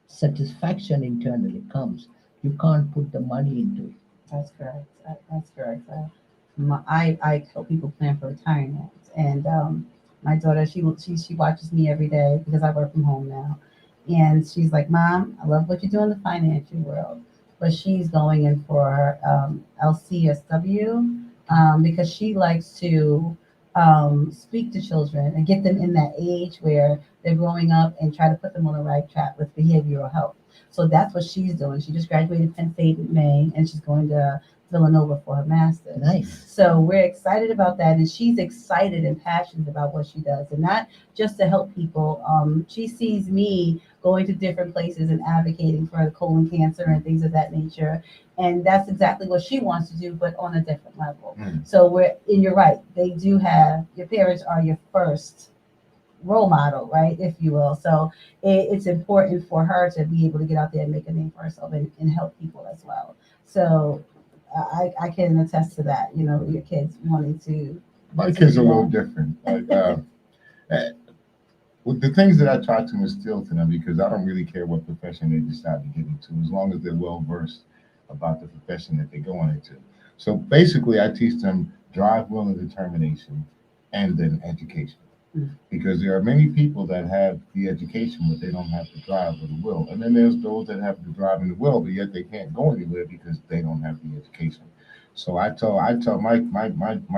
satisfaction internally comes. You can't put the money into it. That's correct. That's correct. I help people plan for retirement, and my daughter she watches me every day because I work from home now, and she's like, "Mom, I love what you do in the financial world," but she's going in for LCSW because she likes to speak to children and get them in that age where they're growing up and try to put them on the right track with behavioral health. So that's what she's doing. She just graduated Penn State in May, and she's going to Villanova for her master's. Nice. So we're excited about that, and she's excited and passionate about what she does, and not just to help people. She sees me going to different places and advocating for colon cancer and things of that nature, and that's exactly what she wants to do, but on a different level. Mm. So and you're right. They do have your parents are your first role model, right, if you will. So it's important for her to be able to get out there and make a name for herself and help people as well. So I can attest to that. You know, your kids wanting to. My kids are a little different. Like, uh, with the things that I try to instill to them, because I don't really care what profession they decide to get into, as long as they're well versed about the profession that they're going into. So basically, I teach them drive, will, and determination, and then education. Mm. Because there are many people that have the education, but they don't have the drive or the will. And then there's those that have the drive and the will, but yet they can't go anywhere because they don't have the education. So I tell my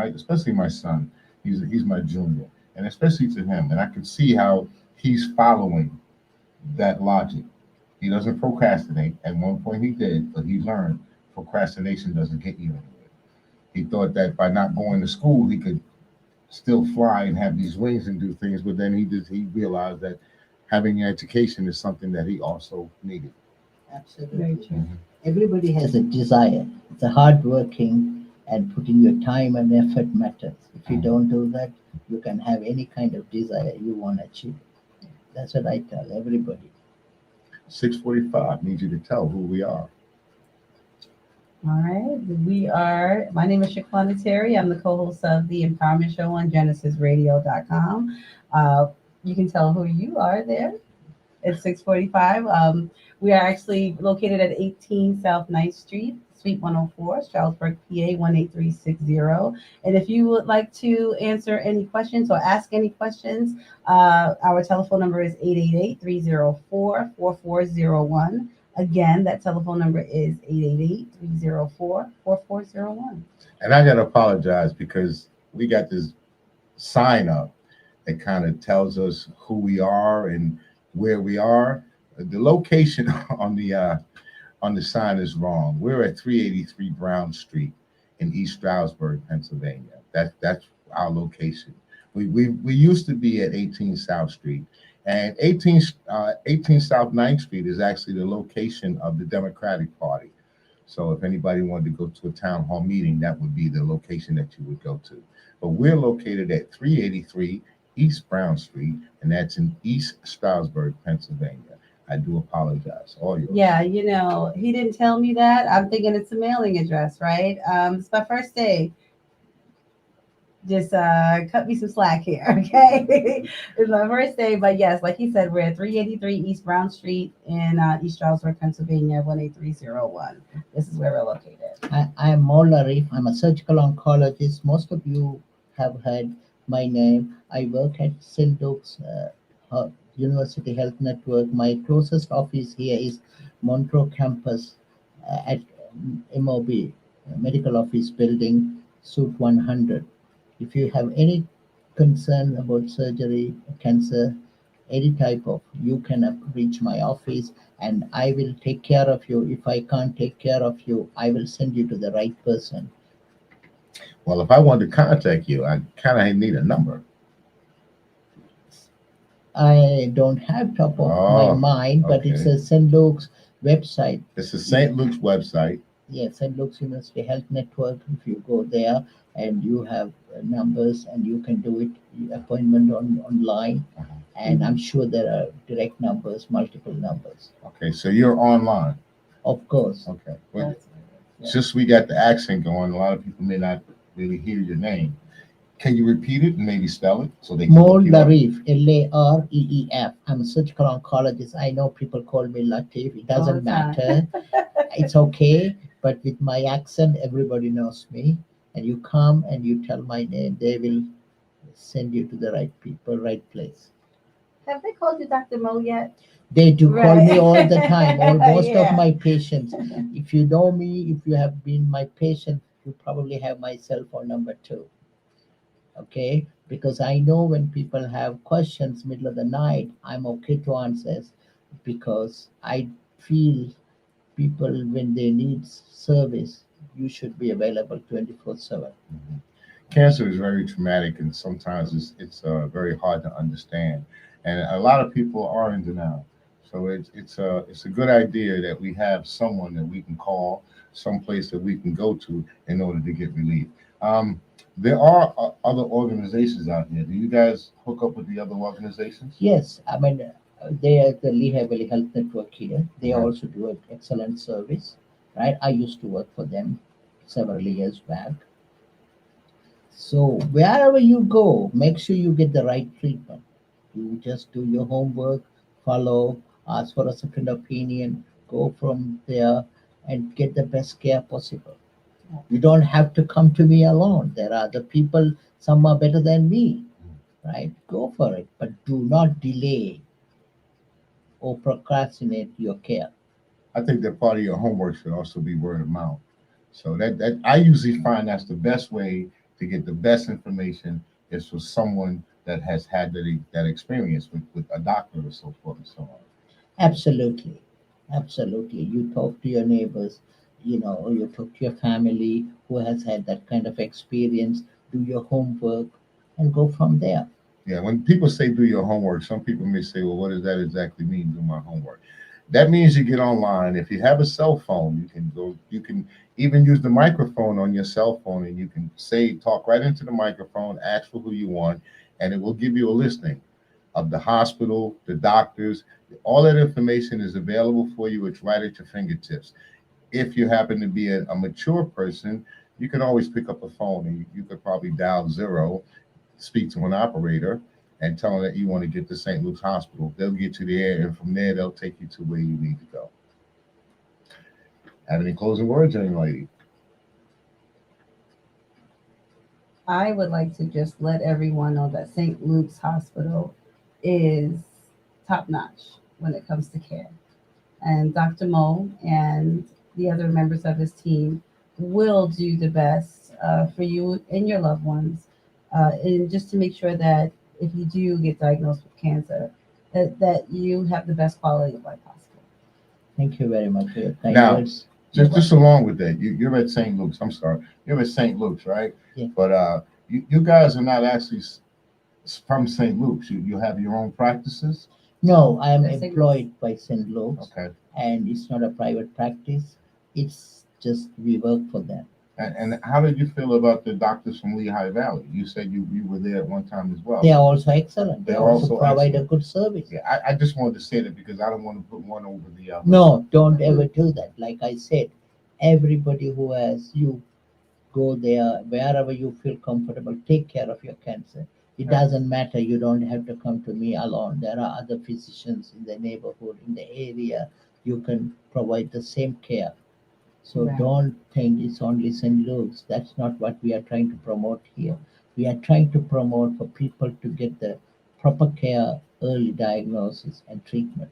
especially my son, he's my junior, and especially to him, and I can see how he's following that logic. He doesn't procrastinate. At one point he did, but he learned procrastination doesn't get you anywhere. He thought that by not going to school he could still fly and have these wings and do things, but then he realized that having an education is something that he also needed. Absolutely. Very true. Mhm. Everybody has a desire. It's a hard working and putting your time and effort matters. If you don't do that, you can have any kind of desire you want to achieve. That's what I tell everybody. 6:45 needs you to tell who we are. All right. My name is Shaquana Terry. I'm the co host of the Empowerment Show on GenesisRadio.com. You can tell who you are there. It's 6:45. We are actually located at 18 South 9th Street, Suite 104, Stroudsburg, PA 18360. And if you would like to answer any questions or ask any questions, our telephone number is 888-304-4401. Again, that telephone number is 888-304-4401. And I got to apologize because we got this sign up that kind of tells us who we are and where we are. The location on the sign is wrong. We're at 383 Brown Street in East Stroudsburg, Pennsylvania. That's our location. We used to be at 18 South Street, and 18 South 9th Street is actually the location of the Democratic Party. So if anybody wanted to go to a town hall meeting, that would be the location that you would go to. But we're located at 383 East Brown Street, and that's in East Stroudsburg, Pennsylvania. I do apologize. All yours. Yeah, he didn't tell me that. I'm thinking it's a mailing address, right? It's my first day. Just cut me some slack here, okay? It's my first day, but yes, like he said, we're at 383 East Brown Street in East Stroudsburg, Pennsylvania, 18301. This is where we're located. I am Lareef. I'm a surgical oncologist. Most of you have heard my name. I work at St. Luke's University Health Network. My closest office here is Montreux campus at MOB, Medical Office Building, Suite 100. If you have any concern about surgery, cancer, any type of, you can reach my office and I will take care of you. If I can't take care of you, I will send you to the right person. Well, if I wanted to contact you, I kind of need a number. I don't have top of my mind, but okay. It's a St. Luke's website. It's a St. Luke's website. Yes, St. Luke's University Health Network. If you go there and you have numbers and you can do it, appointment online. And I'm sure there are direct numbers, multiple numbers. Okay, so you're online. Of course. Okay. Well, just we got the accent going, a lot of people may not really hear your name. Can you repeat it and maybe spell it so they can Lareef, Lareef. I'm a surgical oncologist. I know people call me Latif. It doesn't matter. It's okay. But with my accent, everybody knows me. And you come and you tell my name, they will send you to the right people, right place. Have they called you Dr. Mo yet? They do call me all the time. Most Yeah. of my patients. If you know me, if you have been my patient, you probably have my cell phone number too. Okay, because I know when people have questions middle of the night, I'm okay to answer because I feel people when they need service, you should be available 24/7. Cancer is very traumatic, and sometimes it's very hard to understand, and a lot of people are in denial. So it's a good idea that we have someone that we can call, someplace that we can go to in order to get relief. There are other organizations out there. Do you guys hook up with the other organizations? Yes, I mean they are the Lehigh Valley Health Network here. They Right. also do an excellent service, right? I used to work for them several years back. So wherever you go, make sure you get the right treatment. You just do your homework, follow, ask for a second opinion, go from there and get the best care possible. You don't have to come to me alone. There are other people, some are better than me, right? Go for it, but do not delay or procrastinate your care. I think that part of your homework should also be word of mouth. So that I usually find that's the best way to get the best information is for someone that has had that experience with a doctor or so forth and so on. Absolutely. Absolutely. You talk to your neighbors, or you talk to your family who has had that kind of experience, do your homework and go from there. Yeah, when people say do your homework, some people may say, well, what does that exactly mean, do my homework? That means you get online. If you have a cell phone, you can even use the microphone on your cell phone and you can talk right into the microphone, ask for who you want, and it will give you a listing of the hospital, the doctors. All that information is available for you. It's right at your fingertips. If you happen to be a mature person, you can always pick up a phone and you could probably dial 0, speak to an operator, and tell them that you want to get to St. Luke's Hospital. They'll get you there, and from there, they'll take you to where you need to go. Have any closing words, young lady? I would like to just let everyone know that St. Luke's Hospital is top notch when it comes to care. And Dr. Mo and the other members of his team will do the best for you and your loved ones, and just to make sure that if you do get diagnosed with cancer, that you have the best quality of life possible. Thank you very much for your kind Now, words. just along with that, you're at St. Luke's. I'm sorry, you're at St. Luke's, right? Yeah. But you guys are not actually from St. Luke's. You have your own practices. No, I am St. Luke's. employed by St. Luke's, Okay. and it's not a private practice. It's just we work for them. And how did you feel about the doctors from Lehigh Valley? You said you were there at one time as well. They are also excellent. They They're also also provide excellent. a good service. Yeah, I just wanted to say that because I don't want to put one over the other. No, don't ever do that. Like I said, everybody who has you go there wherever you feel comfortable. Take care of your cancer. It doesn't matter. You don't have to come to me alone. There are other physicians in the neighborhood, in the area. You can provide the same care. So Right. don't think it's only St. Luke's. That's not what we are trying to promote here. We are trying to promote for people to get the proper care, early diagnosis, and treatment.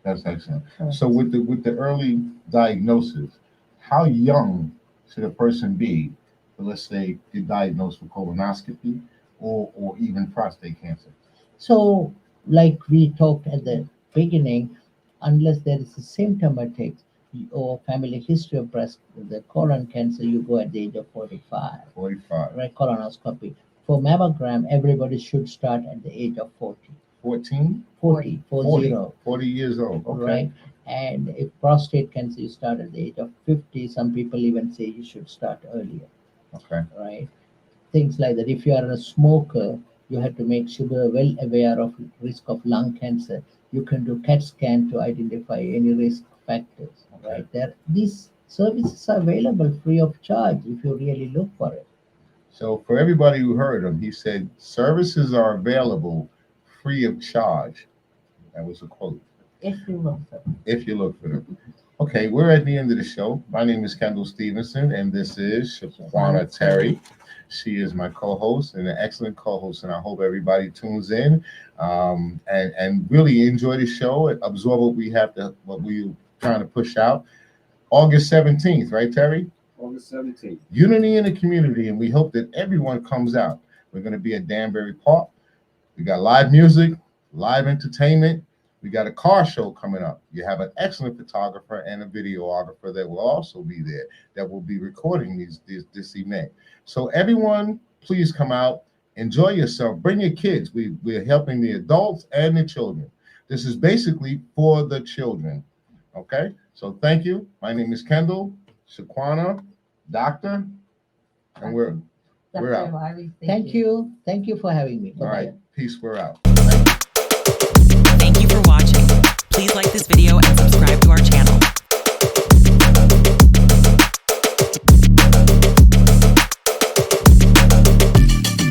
That's excellent. Correct. So with the early diagnosis, how young should a person be to, let's say, get diagnosed with colonoscopy or even prostate cancer? So, like we talked at the beginning, unless there is a symptomatic or family history of the colon cancer, you go at the age of 45, 45. right? Colonoscopy. For mammogram, everybody should start at the age of 40. 14? 40, 40. 40, 40 years old. Okay. right? And if prostate cancer, you start at the age of 50. Some people even say you should start earlier, Okay. right? Things like that. If you are a smoker, you have to make sure you're well aware of risk of lung cancer. You can do CAT scan to identify any risk factors, right? There, these services are available free of charge if you really look for it. So for everybody who heard him, he said services are available free of charge. That was a quote. If you look for them. If you look for them. Okay, we're at the end of the show. My name is Kendall Stevenson, and this is Shaquana Terry. She is my co-host and an excellent co-host, and I hope everybody tunes in and really enjoy the show and absorb what we're trying to push out. August 17th, right, Terry? August 17th. Unity in the community, and we hope that everyone comes out. We're going to be at Danbury Park. We got live music, live entertainment. We got a car show coming up. You have an excellent photographer and a videographer that will also be there, that will be recording this event. So everyone, please come out, enjoy yourself, bring your kids. We're helping the adults and the children. This is basically for the children. Okay, so thank you. My name is Kendall, Shaquana, Doctor, and we're Dr. out. Lareef, Thank you. Thank you for having me. all Bye-bye. right. Peace. We're out. Thank you for watching. Please like this video and subscribe to our channel.